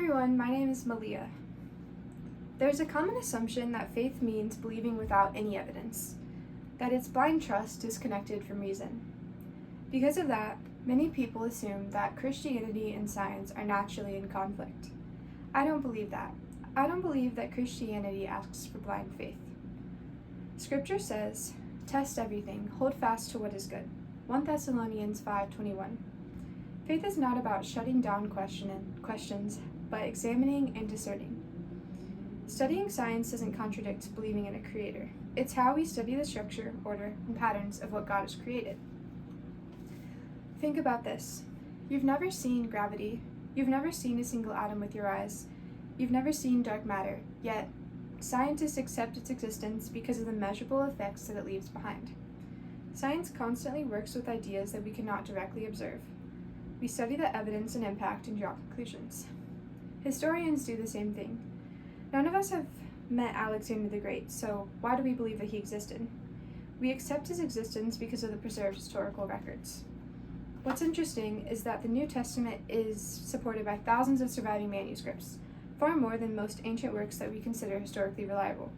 everyone, my name is Malia. There's a common assumption that faith means believing without any evidence, that it's blind trust disconnected from reason. Because of that, many people assume that Christianity and science are naturally in conflict. I don't believe that. I don't believe that Christianity asks for blind faith. Scripture says, "Test everything, hold fast to what is good." 1 Thessalonians 5:21. Faith is not about shutting down questions, but examining and discerning. Studying science doesn't contradict believing in a creator. It's how we study the structure, order, and patterns of what God has created. Think about this. You've never seen gravity. You've never seen a single atom with your eyes. You've never seen dark matter, yet scientists accept its existence because of the measurable effects that it leaves behind. Science constantly works with ideas that we cannot directly observe. We study the evidence and impact and draw conclusions. Historians do the same thing. None of us have met Alexander the Great, so why do we believe that he existed? We accept his existence because of the preserved historical records. What's interesting is that the New Testament is supported by thousands of surviving manuscripts, far more than most ancient works that we consider historically reliable.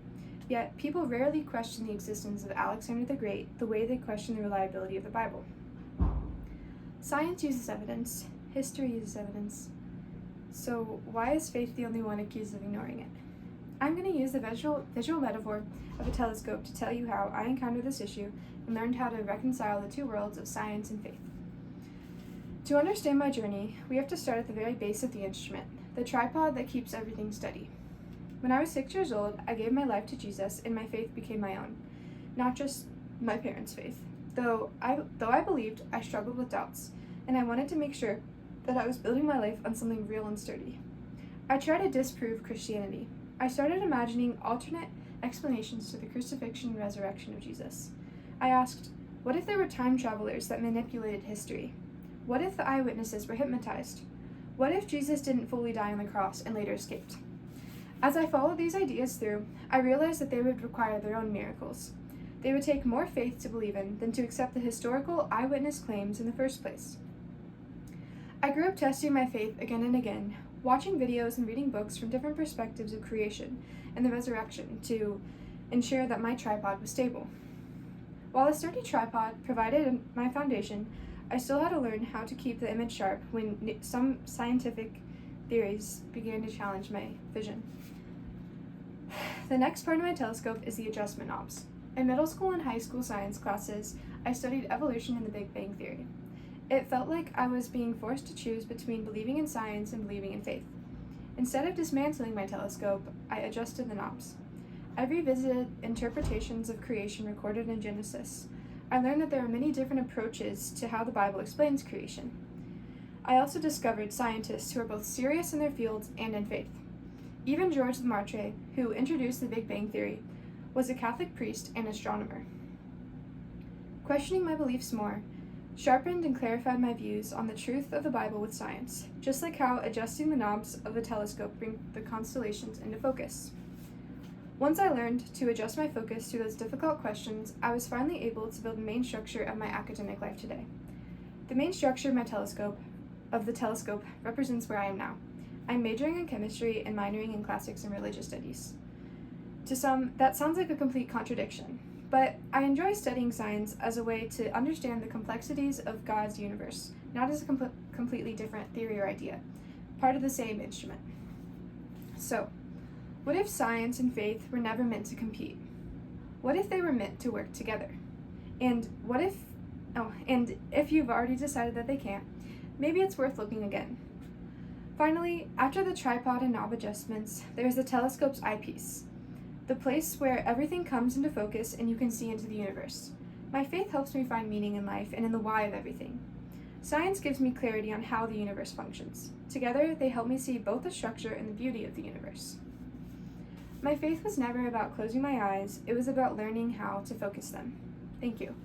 Yet, people rarely question the existence of Alexander the Great the way they question the reliability of the Bible. Science uses evidence. History uses evidence. So why is faith the only one accused of ignoring it? I'm going to use the visual metaphor of a telescope to tell you how I encountered this issue and learned how to reconcile the two worlds of science and faith. To understand my journey, we have to start at the very base of the instrument, the tripod that keeps everything steady. When I was 6 years old, I gave my life to Jesus and my faith became my own, not just my parents' faith. Though I believed, I struggled with doubts, and I wanted to make sure that I was building my life on something real and sturdy. I tried to disprove Christianity. I started imagining alternate explanations to the crucifixion and resurrection of Jesus. I asked, what if there were time travelers that manipulated history? What if the eyewitnesses were hypnotized? What if Jesus didn't fully die on the cross and later escaped? As I followed these ideas through, I realized that they would require their own miracles. They would take more faith to believe in than to accept the historical eyewitness claims in the first place. I grew up testing my faith again and again, watching videos and reading books from different perspectives of creation and the resurrection to ensure that my tripod was stable. While a sturdy tripod provided my foundation, I still had to learn how to keep the image sharp when some scientific theories began to challenge my vision. The next part of my telescope is the adjustment knobs. In middle school and high school science classes, I studied evolution and the Big Bang Theory. It felt like I was being forced to choose between believing in science and believing in faith. Instead of dismantling my telescope, I adjusted the knobs. I revisited interpretations of creation recorded in Genesis. I learned that there are many different approaches to how the Bible explains creation. I also discovered scientists who are both serious in their fields and in faith. Even George Lemaitre, who introduced the Big Bang Theory, was a Catholic priest and astronomer. Questioning my beliefs more sharpened and clarified my views on the truth of the Bible with science, just like how adjusting the knobs of a telescope bring the constellations into focus. Once I learned to adjust my focus to those difficult questions, I was finally able to build the main structure of my academic life today. The main structure of the telescope represents where I am now. I'm majoring in chemistry and minoring in classics and religious studies. To some, that sounds like a complete contradiction, but I enjoy studying science as a way to understand the complexities of God's universe, not as a completely different theory or idea, part of the same instrument. So, what if science and faith were never meant to compete? What if they were meant to work together? And if you've already decided that they can't, maybe it's worth looking again. Finally, after the tripod and knob adjustments, there's the telescope's eyepiece, the place where everything comes into focus and you can see into the universe. My faith helps me find meaning in life and in the why of everything. Science gives me clarity on how the universe functions. Together, they help me see both the structure and the beauty of the universe. My faith was never about closing my eyes, it was about learning how to focus them. Thank you.